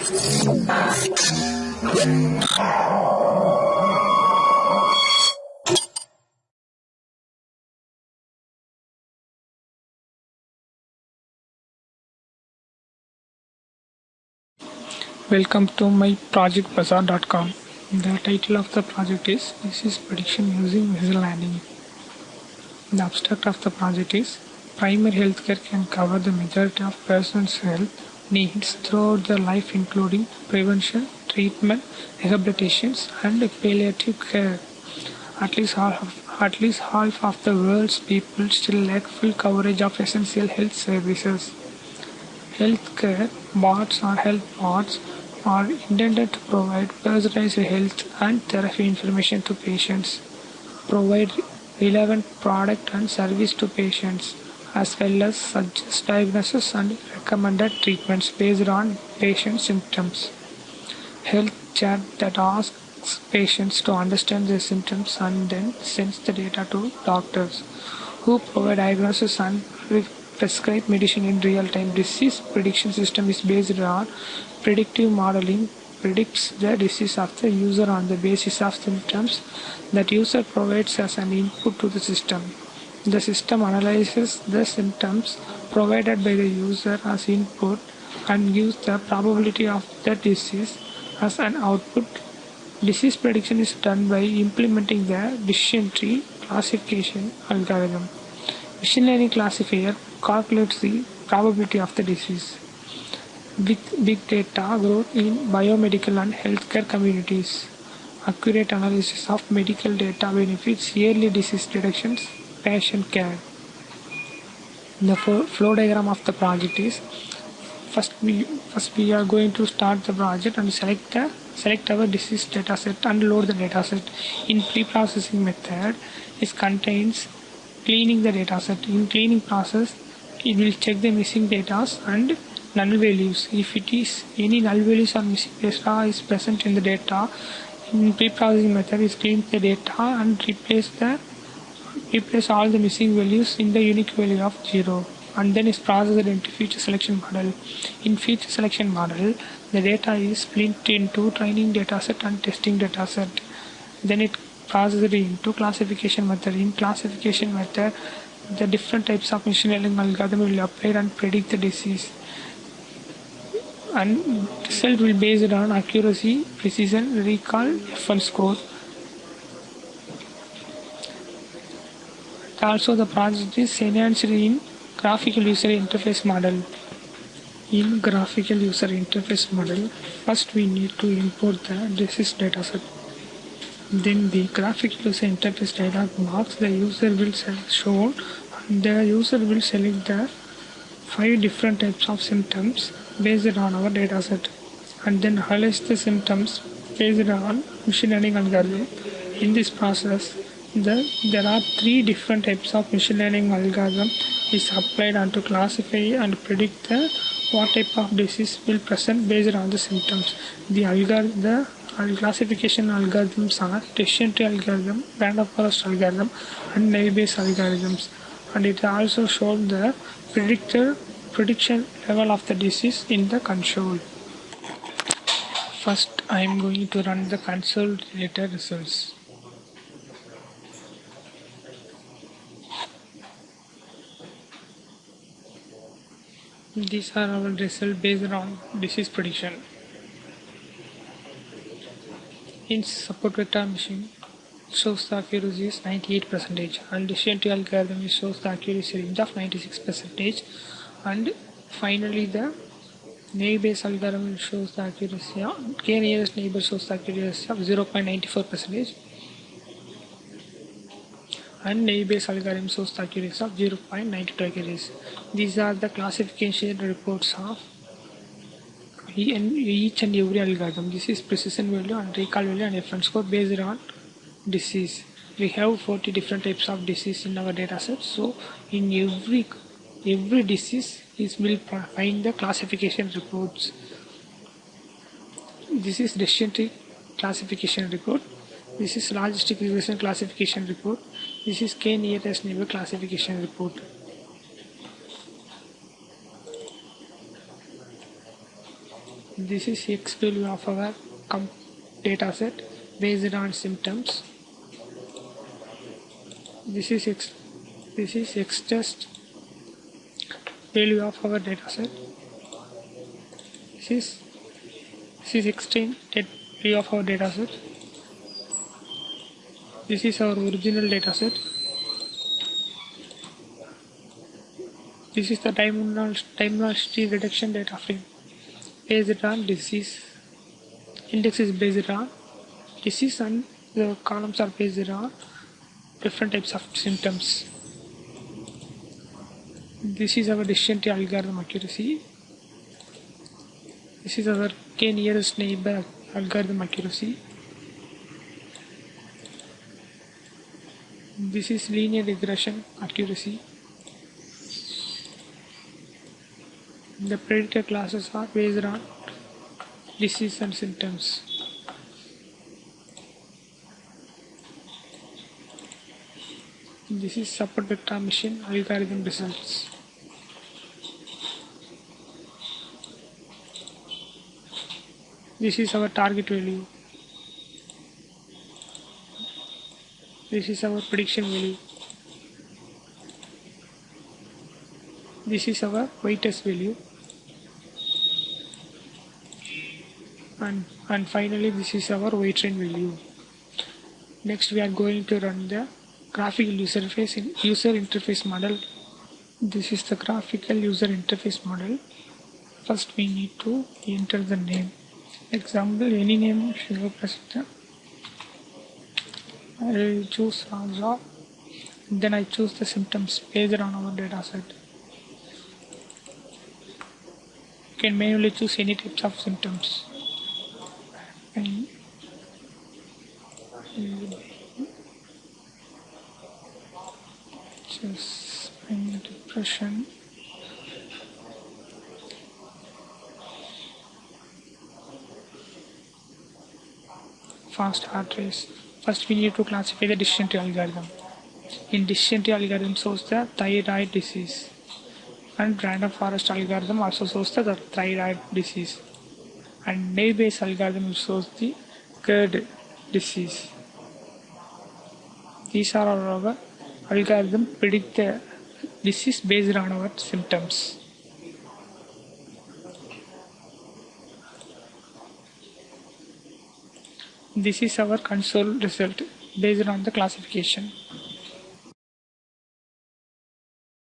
Welcome to my projectbazaar.com. The title of the project is Disease Prediction Using Visual Learning. The abstract of the project is primary healthcare can cover the majority of persons' health needs throughout their life, including prevention, treatment, rehabilitations, and palliative care. At least half of the world's people still lack full coverage of essential health services. Healthcare bots or health bots are intended to provide personalized health and therapy information to patients, provide relevant product and service to patients, as well as suggest diagnosis and recommended treatments based on patient symptoms. Health chat that asks patients to understand their symptoms and then sends the data to doctors, who provide diagnosis and prescribe medicine in real time. Disease prediction system is based on predictive modeling, predicts the disease of the user on the basis of symptoms that user provides as an input to the system. The system analyzes the symptoms provided by the user as input and gives the probability of the disease as an output. Disease prediction is done by implementing the decision tree classification algorithm. Machine learning classifier calculates the probability of the disease. With big data growth in biomedical and healthcare communities, accurate analysis of medical data benefits yearly disease detections, patient care. The flow diagram of the project is first we are going to start the project and select our disease dataset and load the dataset. In pre-processing method, it contains cleaning the dataset. In cleaning process, it will check the missing data and null values. If it is any null values or missing data is present in the data, in pre-processing method, it cleans the data and replace all the missing values in the unique value of 0, and then is processed into feature selection model. In feature selection model, the data is split into training dataset and testing dataset. Then it processed into classification method. In classification method, the different types of machine learning algorithm will apply and predict the disease, and result will be based on accuracy, precision, recall, F1 score. Also, the project is enhanced in graphical user interface model. In graphical user interface model, first we need to import the disease dataset. Then the graphical user interface dialog box, the user will shown, and the user will select the 5 different types of symptoms based on our dataset, and then highlights the symptoms based on machine learning algorithm. In this process, there are 3 different types of machine learning algorithm is applied and to classify and predict what type of disease will present based on the symptoms. The classification algorithms are decision tree algorithm, random forest algorithm, and naive Bayes algorithms, and it also shows the prediction level of the disease in the console. First, I am going to run the console data results. These are our results based on disease prediction. In support vector machine, shows the accuracy is 98%, and decision tree algorithm shows the accuracy range of 96%, and finally the naive Bayes algorithm shows the accuracy of k nearest neighbor shows the accuracy of 0.94%, and naive Bayes algorithm shows the accuracy of 0.92 accuracy. These are the classification reports of each and every algorithm. This is precision value and recall value and F1 score based on disease. We have 40 different types of disease in our dataset. So in every disease will find the classification reports. This is decision tree classification report. This is logistic regression classification report. This is k nearest neighbor classification report. This is X value of our data set based on symptoms. This is X test value of our data set. This is extend value of our data set. This is our original data set. This is the time-velocity reduction data frame based on disease. Index is based on disease and the columns are based on different types of symptoms. This is our decision tree algorithm accuracy. This is our k nearest neighbor algorithm accuracy. This is linear regression accuracy. The predictor classes are based on disease and symptoms. This is support vector machine algorithm results. This is our target value. This is our prediction value. This is our weight test value. And finally this is our weight train value. Next we are going to run the graphical user interface model. This is the graphical user interface model. First we need to enter the name. Example, any name should represent. I will choose Raja. Then I choose the symptoms based on our data set. You can manually choose any types of symptoms. And just pain, depression, fast heart race. First we need to classify the decision tree algorithm. In decision tree algorithm shows the thyroid disease, and random forest algorithm also shows the thyroid disease, and naive Bayes algorithm shows the GERD disease. These are our algorithm predict the disease based on our symptoms. This is our console result based on the classification.